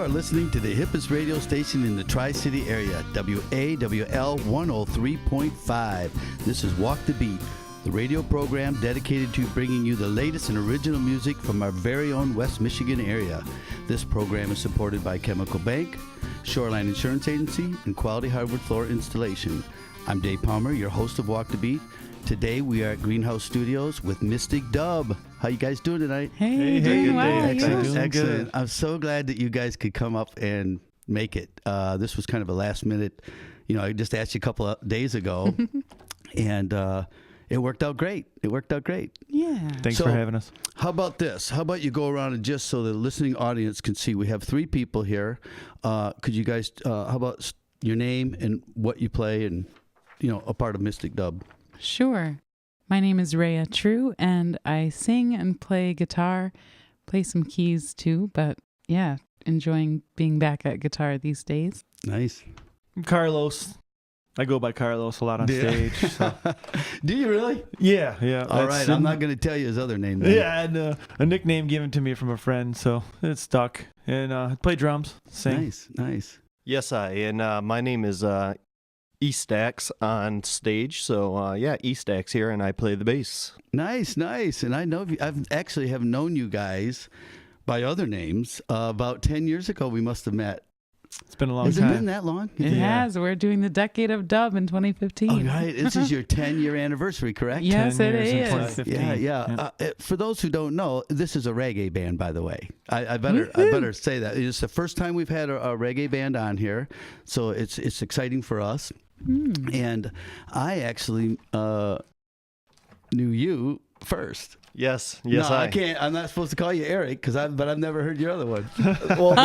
are listening to the hippest radio station in the Tri-City area, WAWL 103.5. This is Walk the Beat, the radio program dedicated to bringing you the latest and original music from our very own West Michigan area. This program is supported by Chemical Bank, Shoreline Insurance Agency, and Quality Hardwood Floor Installation. I'm Dave Palmer, your host of Walk the Beat. Today we are at Greenhouse Studios with Mystic Dub. How you guys doing tonight? Hey, doing well. Excellent. I'm so glad that you guys could come up and make it. This was kind of a last minute, I just asked you a couple of days ago, and it worked out great. Yeah. Thanks for having us. How about this? How about you go around and just so the listening audience can see, we have three people here. Could you guys, how about your name and what you play and, a part of Mystic Dub? Sure. My name is Raya True, and I sing and play guitar, play some keys too, but yeah, enjoying being back at guitar these days. Nice. I'm Carlos. I go by Carlos a lot on stage. So. Do you really? Yeah. All right, I'm not going to tell you his other name then. Yeah, and a nickname given to me from a friend, so it stuck. And I play drums, sing. Nice. Yes, and my name is E-Stax on stage. So, E-Stax here, and I play the bass. Nice. And I know I've actually have known you guys by other names. About 10 years ago, we must have met. It's been a long time. Has it been that long? It has. We're doing the Decade of Dub in 2015. Oh, right. This is your 10-year anniversary, correct? Yes, 10 it years in is. 2015. Yeah. For those who don't know, this is a reggae band, by the way. I better say that. It's the first time we've had a reggae band on here, so it's exciting for us. And I actually knew you first. Yes, no, I can't. I'm not supposed to call you Eric but I've never heard your other one. Well,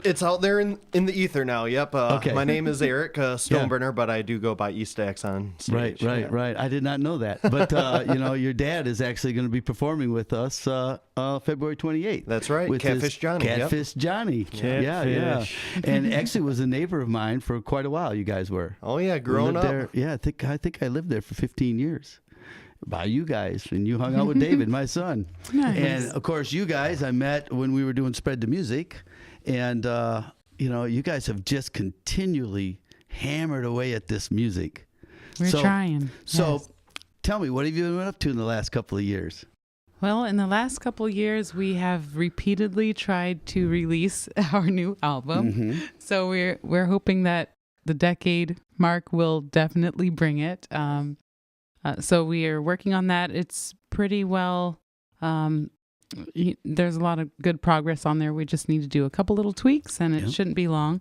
it's out there in the ether now. Yep. Okay. My name is Eric Stoneburner, but I do go by E-Stax on stage. Right. I did not know that. But, your dad is actually going to be performing with us February 28th. That's right. With Catfish Johnny. Catfish Johnny. Yeah. And actually was a neighbor of mine for quite a while, you guys were. Oh, yeah, growing up. There. Yeah, I think I lived there for 15 years. By you guys, and you hung out with David, my son. Nice. And of course, you guys I met when we were doing Spread the Music, and you guys have just continually hammered away at this music. We're trying. So, yes. Tell me, what have you been up to in the last couple of years? Well, in the last couple of years, we have repeatedly tried to release our new album. Mm-hmm. So we're hoping that the decade mark will definitely bring it. So we are working on that. It's pretty well, there's a lot of good progress on there. We just need to do a couple little tweaks, and it shouldn't be long.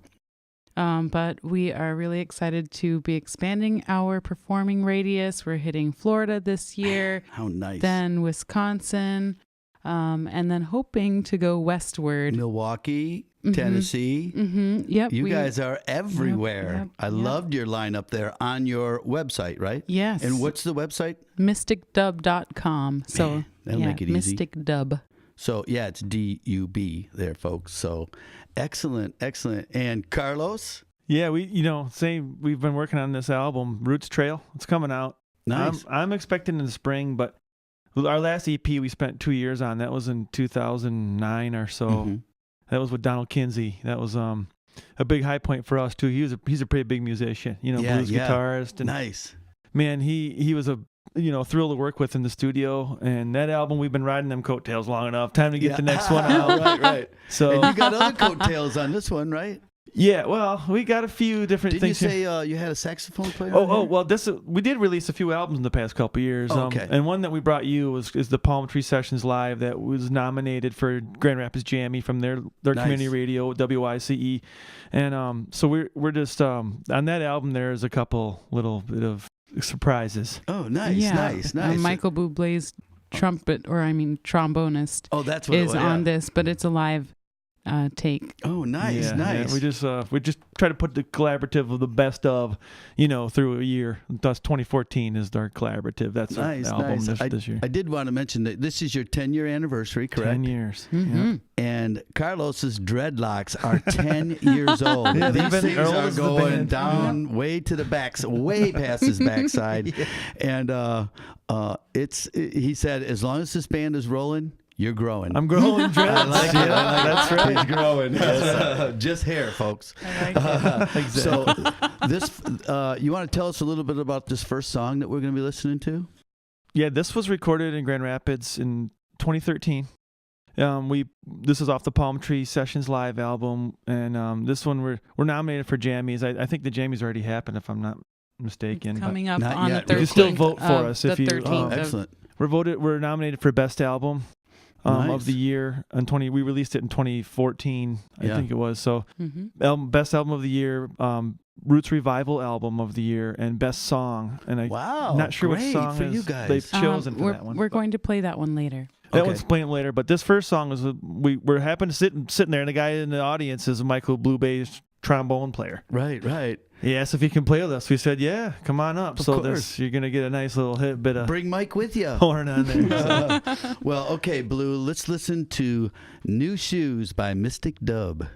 But we are really excited to be expanding our performing radius. We're hitting Florida this year. How nice. Then Wisconsin, and then hoping to go westward. Milwaukee, Tennessee. Yep. You guys are everywhere. Yep. I loved your lineup there on your website, right? Yes. And what's the website? MysticDub.com. So that'll make it easy. Mystic Dub. So it's DUB there, folks. So excellent. And Carlos? Yeah, same. We've been working on this album, Roots Trail. It's coming out. Nice. I'm expecting in the spring, but our last EP we spent 2 years on. That was in 2009 or so. Mm-hmm. That was with Donald Kinsey. That was a big high point for us too. He's a pretty big musician, blues guitarist. And nice. Man, he was a thrill to work with in the studio. And that album, we've been riding them coattails long enough. Time to get the next one out. Right. So and you got other coattails on this one, right? Yeah, well, we got a few different things. Did you say you had a saxophone player? Well, we did release a few albums in the past couple of years. Okay. And one that we brought you is the Palm Tree Sessions Live that was nominated for Grand Rapids Jammy from their community radio, WICE. And so we're just on that album. There's a couple little bit of surprises. Oh, nice. Michael Bublé's trombonist. Oh, that's what is on this, but it's a live take. Oh, nice. Yeah, we just try to put the collaborative of the best of, through a year. Thus, 2014 is our collaborative. That's our album this year. I did want to mention that this is your 10-year anniversary, correct? 10 years. Mm-hmm. Yeah. And Carlos's dreadlocks are 10 years old. Yeah, These things old are as the going band. down way to the back, way past his backside. And he said, as long as this band is rolling, You're growing. I'm growing dreads. I like it. I like That's it. right. He's growing. Just hair, folks. I like it. Exactly. So this, you want to tell us a little bit about this first song that we're going to be listening to? Yeah, this was recorded in Grand Rapids in 2013. This is off the Palm Tree Sessions Live album, and this one we're nominated for Jammies. I think the Jammies already happened, if I'm not mistaken. Coming up Not on yet. the 13th. You can still vote for us if you- 13th Oh, of- excellent. We're nominated for Best Album Nice. of the year. We released it in 2014, I Yeah. think it was. So Mhm. Best Album of the Year, Roots Revival Album of the Year, and Best Song. And I'm Wow. not sure great which song for you guys. they've chosen for we're, that one. We're going to play that one later. That Okay. one's playing later, but this first song is we're happen to sitting there, and the guy in the audience is a Michael Blue bass trombone player. Right. He asked if he can play with us. We said, "Yeah, come on up." Of So course. you're gonna get a nice little bit of Bring Mike with you. horn on there. Well, okay, Blue, let's listen to New Shoes by Mystic Dub.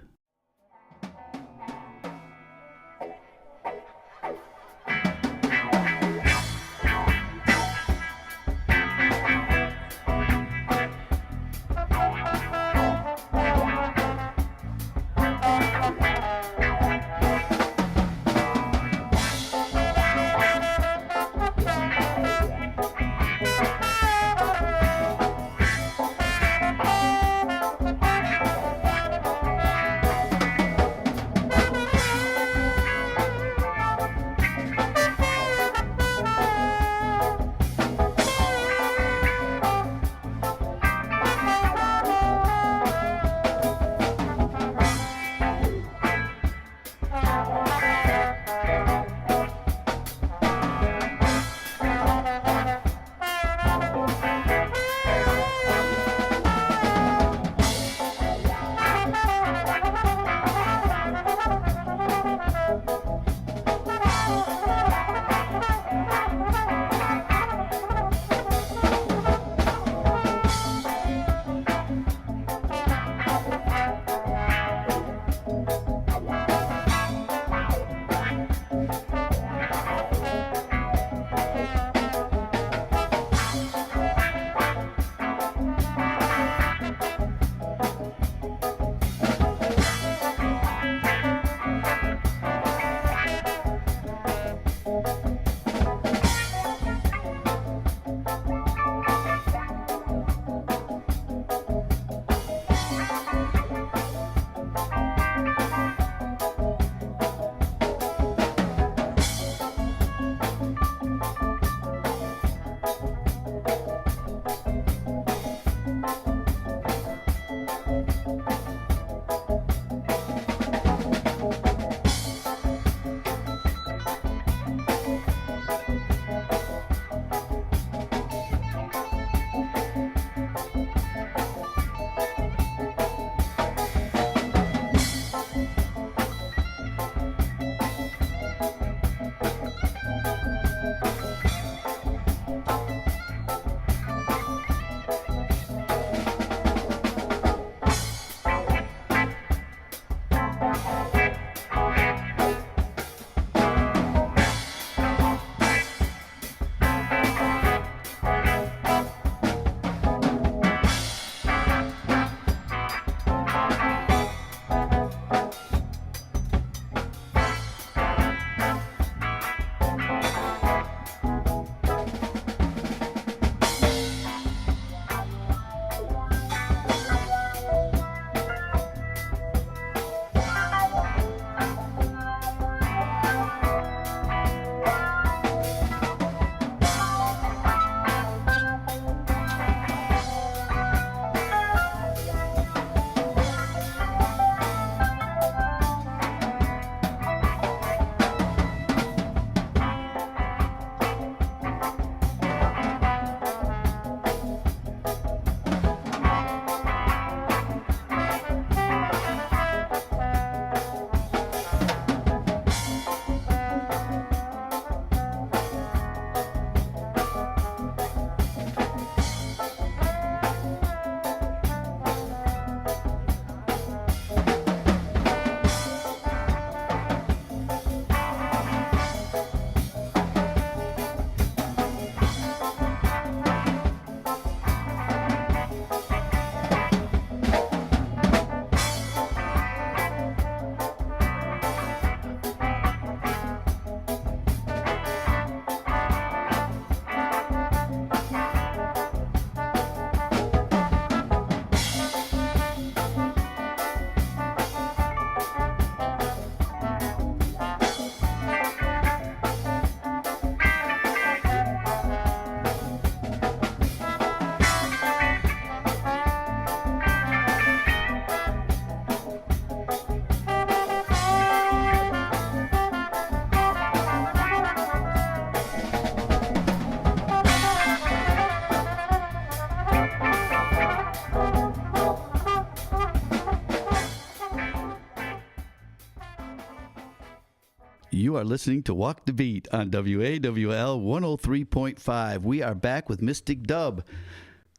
You are listening to Walk the Beat on WAWL 103.5. We are back with Mystic Dub.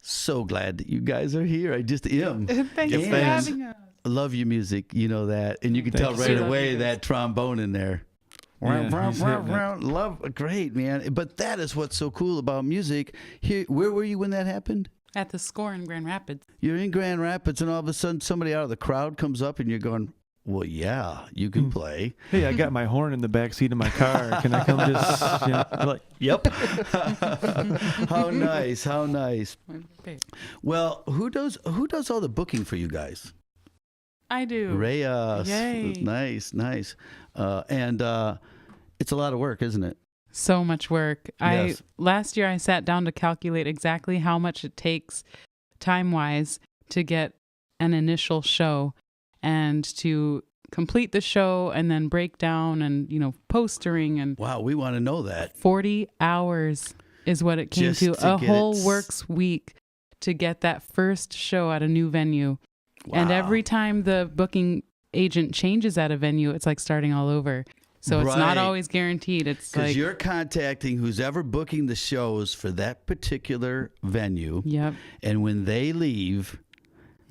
So glad that you guys are here. I just am. Thanks for having us. Love your music. You know that. And you can tell right away that trombone in there. Yeah, Love, great, man. But that is what's so cool about music. Here, where were you when that happened? At the Score in Grand Rapids. You're in Grand Rapids, and all of a sudden somebody out of the crowd comes up, and you're going, well, yeah, you can play. Hey, I got my horn in the back seat of my car. Can I come just, like, yep. How nice, how nice. Well, who does all the booking for you guys? I do. Raya. Yay. Nice. And it's a lot of work, isn't it? So much work. Yes. Last year I sat down to calculate exactly how much it takes time-wise to get an initial show and to complete the show and then break down and, postering and wow, we want to know that. 40 hours is what it came Just to to a get whole it works week to get that first show at a new venue. Wow. And every time the booking agent changes at a venue, it's like starting all over. So it's not always guaranteed. It's because like you're contacting who's ever booking the shows for that particular venue. Yep. And when they leave,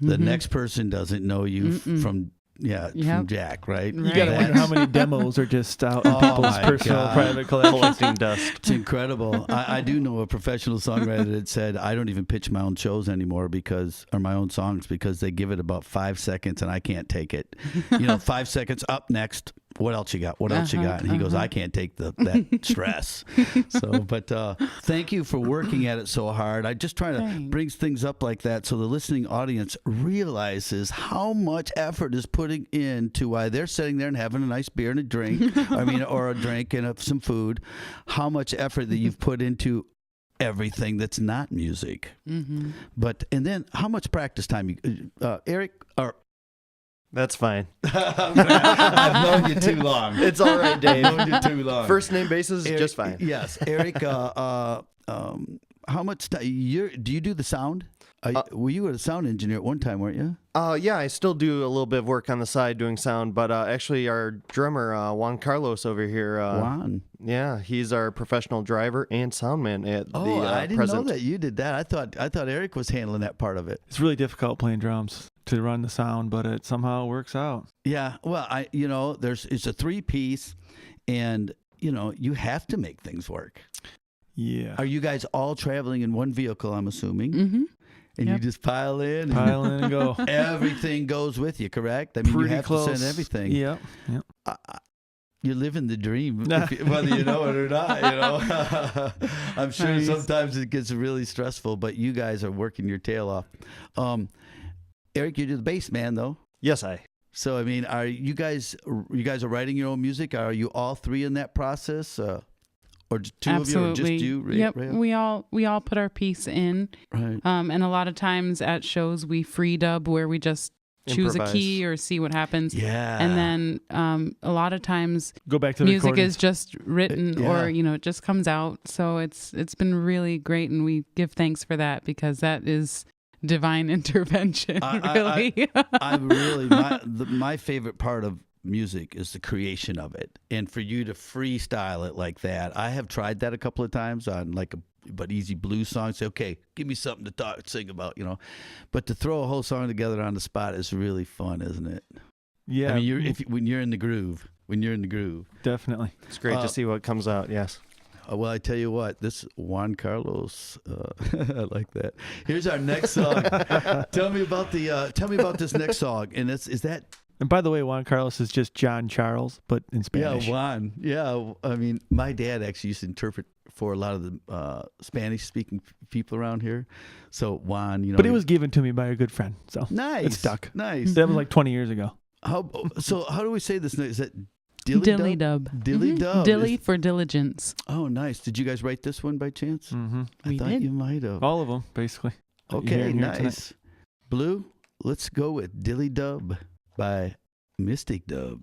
the next person doesn't know you from Jack, right? You got to wonder how many demos are just out in people's personal, private collecting dust. It's incredible. I do know a professional songwriter that said, I don't even pitch my own shows anymore or my own songs because they give it about 5 seconds and I can't take it. 5 seconds up next. What else you got? What else you got? And he goes, I can't take that stress. But thank you for working at it so hard. I just try to bring things up like that so the listening audience realizes how much effort is putting into why they're sitting there and having a nice beer and a drink. Or a drink and some food. How much effort that you've put into everything that's not music. Mm-hmm. And then how much practice time Eric or That's fine. I've known you too long. It's all right, Dave. I've known you too long. First name basis, Eric, just fine. Yes, Eric. How much time? Do you do the sound? Were you a sound engineer at one time, weren't you? Yeah, I still do a little bit of work on the side doing sound, but actually our drummer, Juan Carlos over here. Juan. Yeah, he's our professional driver and sound man at the I didn't present. know that you did that. I thought Eric was handling that part of it. It's really difficult playing drums to run the sound, but it somehow works out. Yeah, well, it's a 3-piece, and you have to make things work. Yeah. Are you guys all traveling in one vehicle? I'm assuming. Mm-hmm. And you just pile in and go. Everything goes with you, correct? I mean, Pretty you have close. to send everything. Yep. You're living the dream, whether you know it or not. I'm sure sometimes it gets really stressful, but you guys are working your tail off. Eric, you're the bass man, though. Yes, I. So, I mean, are you guys are writing your own music? Are you all three in that process? Or two Absolutely. of you, or just you? Yep. Raya? We all put our piece in. Right. And a lot of times at shows we free dub where we just choose Improvise. a key or see what happens. Yeah. And then a lot of times Go back to the music recordings. is just written or it just comes out. So it's been really great, and we give thanks for that because that is divine intervention. Really. I'm really my favorite part of music is the creation of it, and for you to freestyle it like that. I have tried that a couple of times on but easy blues songs. Say, okay, give me something to sing about, but to throw a whole song together on the spot is really fun, isn't it? Yeah. I mean, when you're in the groove, Definitely. It's great to see what comes out. Yes. Well, I tell you what, this Juan Carlos, I like that. Here's our next song. Tell me about this next song, and is that. And by the way, Juan Carlos is just John Charles, but in Spanish. Yeah, Juan. Yeah, I mean, my dad actually used to interpret for a lot of the Spanish-speaking people around here. So Juan, But it was given to me by a good friend, so nice. it stuck. Nice. That was like 20 years ago. How do we say this? Is that dilly Dilly dub? dub. Dilly dub. Dilly for diligence. Oh, nice. Did you guys write this one by chance? Mm-hmm. I thought did. you might have. All of them, basically. Okay, nice. Blue, let's go with Dilly Dub by Mystic Dub.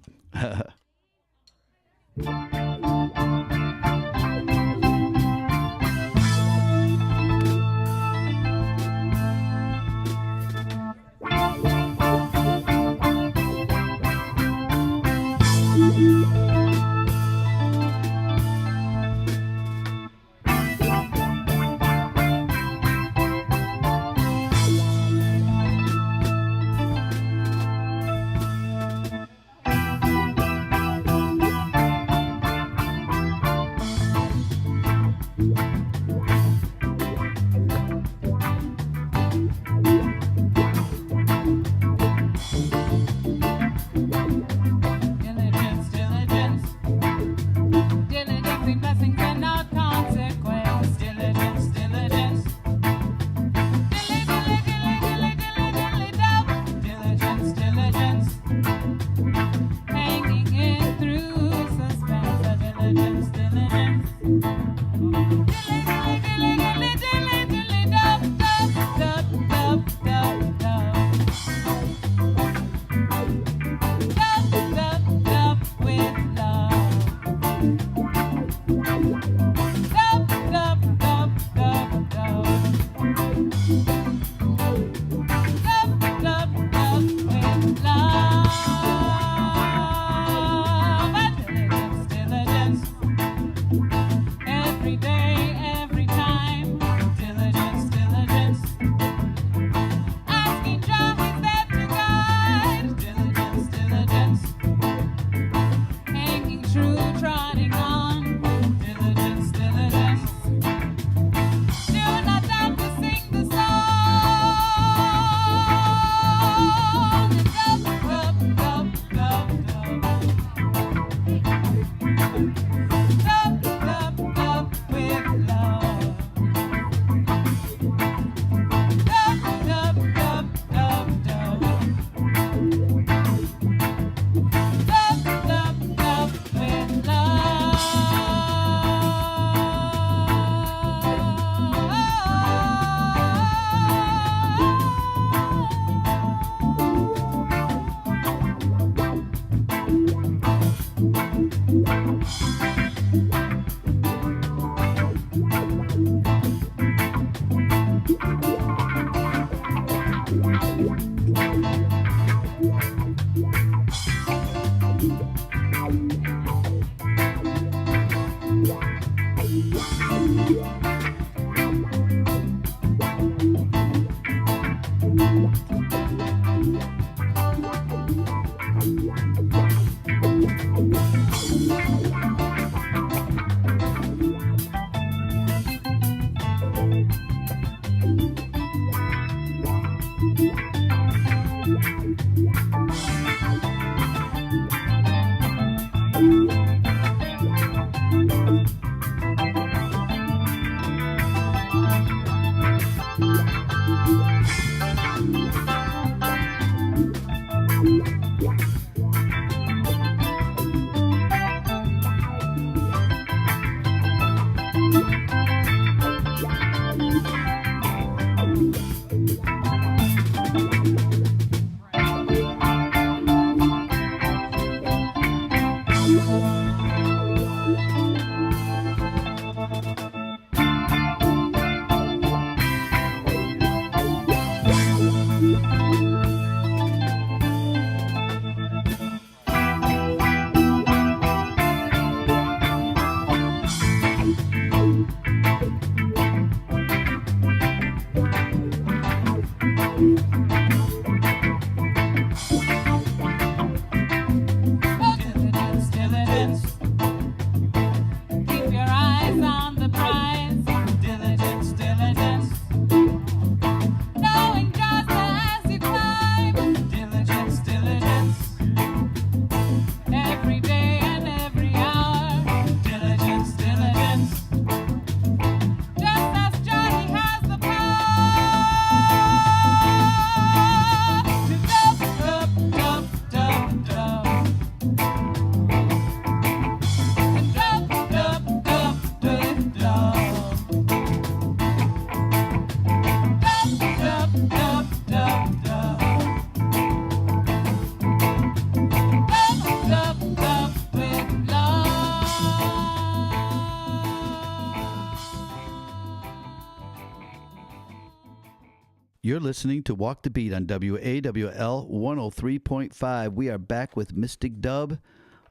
You're listening to Walk the Beat on WAWL 103.5. We are back with Mystic Dub,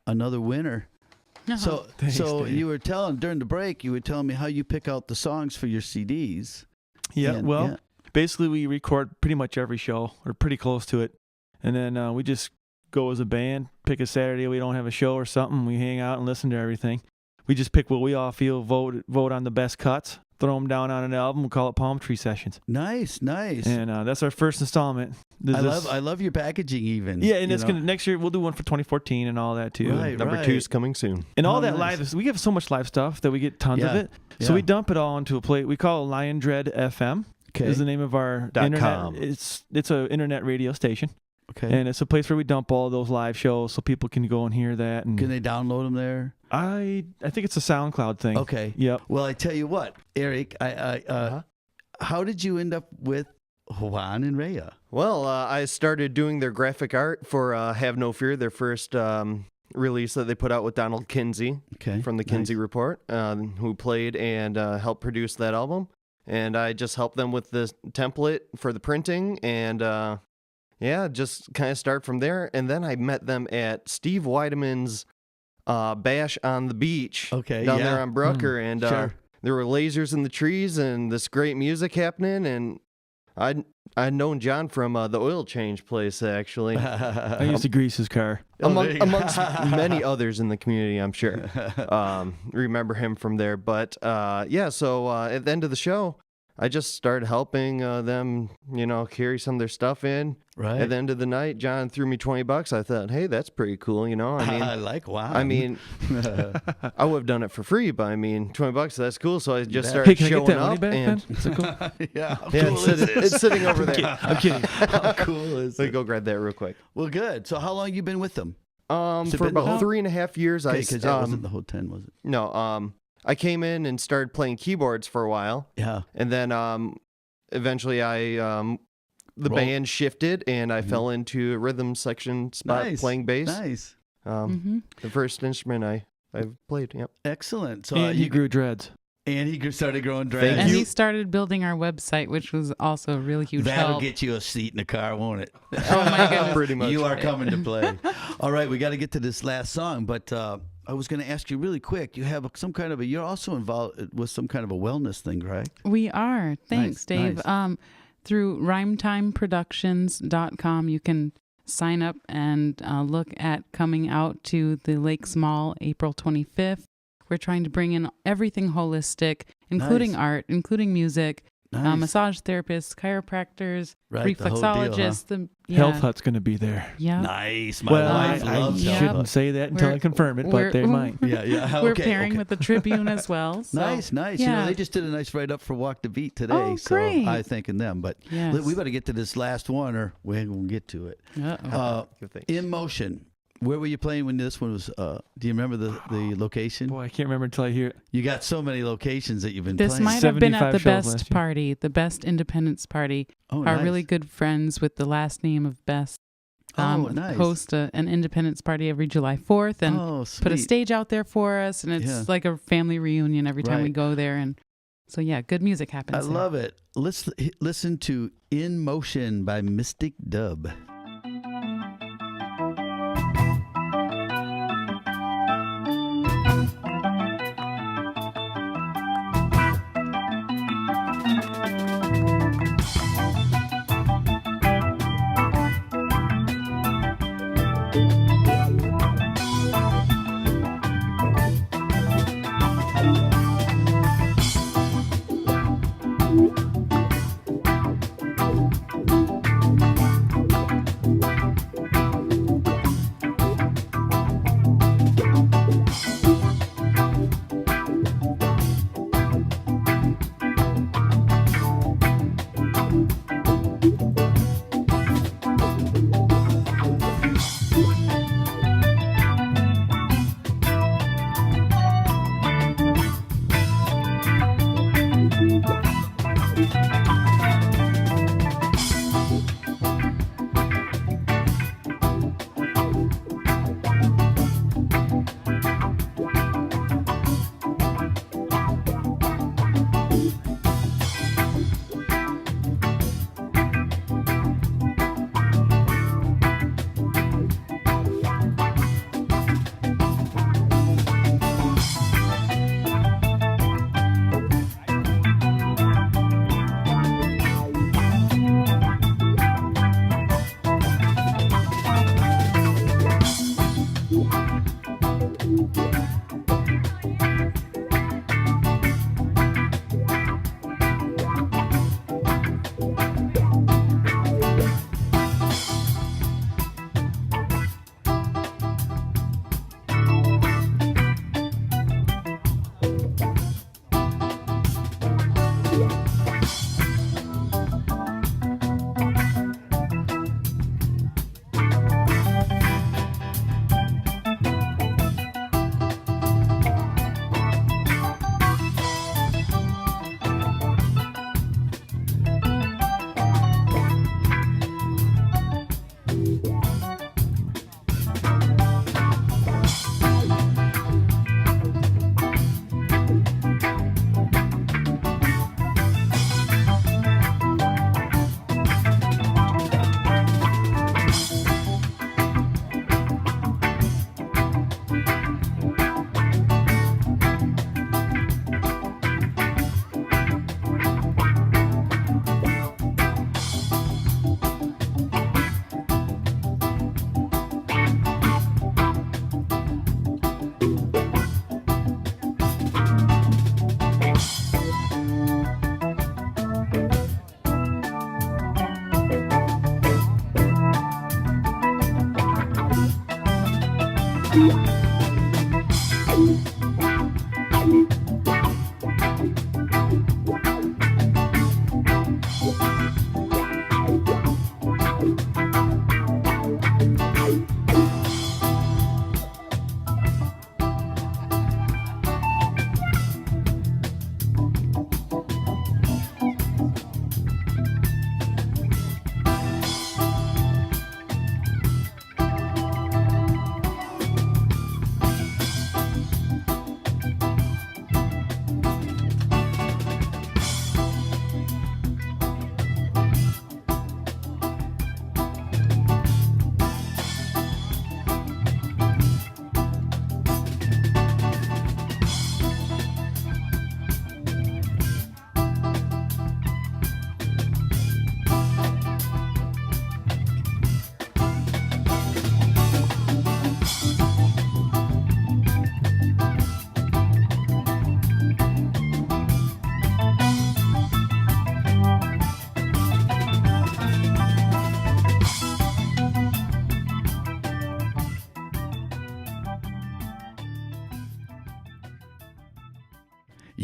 another winner. Uh-huh. Thanks, Dave. You were telling, during the break, you were telling me how you pick out the songs for your CDs. Yeah, basically we record pretty much every show, or pretty close to it. And then we just go as a band, pick a Saturday we don't have a show or something, we hang out and listen to everything. We just pick what we all feel, vote on the best cuts, throw them down on an album, we call it Palm Tree Sessions. Nice. And that's our first installment. I love your packaging even. Yeah, and it's gonna next year we'll do one for 2014 and all that too. Right, Number 2's coming soon. And all Oh, that nice. live, we have so much live stuff that we get tons of it. So we dump it all into a plate. We call it Lion Dread FM. Okay. Is the name of our .com. internet. It's an internet radio station. Okay. And it's a place where we dump all those live shows so people can go and hear that. And Can they download them there? I think it's a SoundCloud thing. Okay. Yep. Well, I tell you what, Eric, how did you end up with Juan and Raya? Well, I started doing their graphic art for Have No Fear, their first release that they put out with Donald Kinsey from the Kinsey Report, who played and helped produce that album. And I just helped them with the template for the printing and, just kind of start from there. And then I met them at Steve Weidemann's bash on the beach down there on Brucker. And there were lasers in the trees and this great music happening. And I'd known John from the oil change place, actually. I used to grease his car. Amongst many others in the community, I'm sure. Remember him from there. But, so at the end of the show, I just started helping them, carry some of their stuff in. Right. At the end of the night, John threw me $20. I thought, hey, that's pretty cool, I mean, I like Juan. I mean, I would have done it for free, but I mean, $20, that's cool. So I just started showing up. And it's sitting over there. I'm kidding. How cool is Let me it? go grab that real quick. Well, good. So how long you been with them? For about 3.5 years. Because that wasn't the whole 10, was it? No, I came in and started playing keyboards for a while. Yeah. And then eventually the band shifted and I fell into a rhythm section spot playing bass. Nice. The first instrument I've played. Yep. Excellent. So and he grew dreads. And he started growing dreads. And he started building our website, which was also a really huge That'll help. get you a seat in the car, won't it? Oh my goodness. Pretty much. You are coming to play. All right, we got to get to this last song, but I was going to ask you really quick. You have some kind of you're also involved with some kind of a wellness thing, right? We are. Thanks, Dave. Nice. Through rhymetimeproductions.com, you can sign up and look at coming out to the Lakes Mall April 25th. We're trying to bring in everything holistic, including art, including music, massage therapists, chiropractors, reflexologists. Health Hut's going to be there. Yeah. Nice. My wife loves I shouldn't say that until I confirm it, but they might. Yeah. We're pairing with the Tribune as well. So. Nice. Yeah. They just did a nice write-up for Walk the Beat today. Oh, so great. I thanking them. But we better get to this last one or we ain't going to get to it. In Motion. Where were you playing when this one was? Do you remember the location? Boy, I can't remember until I hear it. You got so many locations that you've been This playing. might have been at the 75 shows Best last year. Party, the Best Independence Party. Oh, Our nice. really good friends with the last name of Best nice. host an Independence Party every July 4th and put a sweet. stage out there for us. And it's like a family reunion every time we go there. And so, good music happens I there. love it. Let's listen to In Motion by Mystic Dub.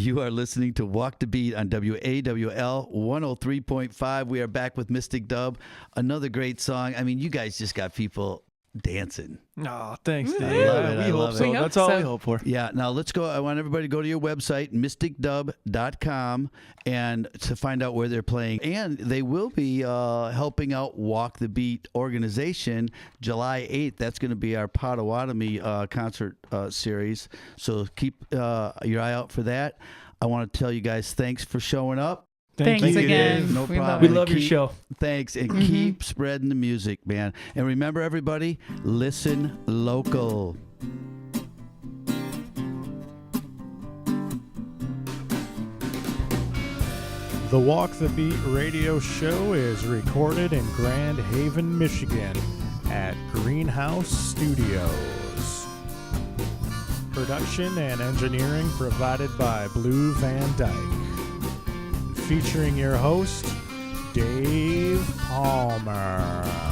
You are listening to Walk the Beat on WAWL 103.5. We are back with Mystic Dub. Another great song. I mean, you guys just got people dancing. Oh, thanks, Dave. I love it. We I hope love so. it. That's all we hope for. Yeah. Now let's go. I want everybody to go to your website, mysticdub.com, and to find out where they're playing. And they will be helping out Walk the Beat organization July 8th. That's going to be our Potawatomi concert series. So keep your eye out for that. I want to tell you guys thanks for showing up. Thanks again. No problem. We love your show. Thanks. And keep spreading the music, man. And remember, everybody, listen local. The Walk the Beat radio show is recorded in Grand Haven, Michigan at Greenhouse Studios. Production and engineering provided by Blue Van Dyke. Featuring your host, Dave Palmer.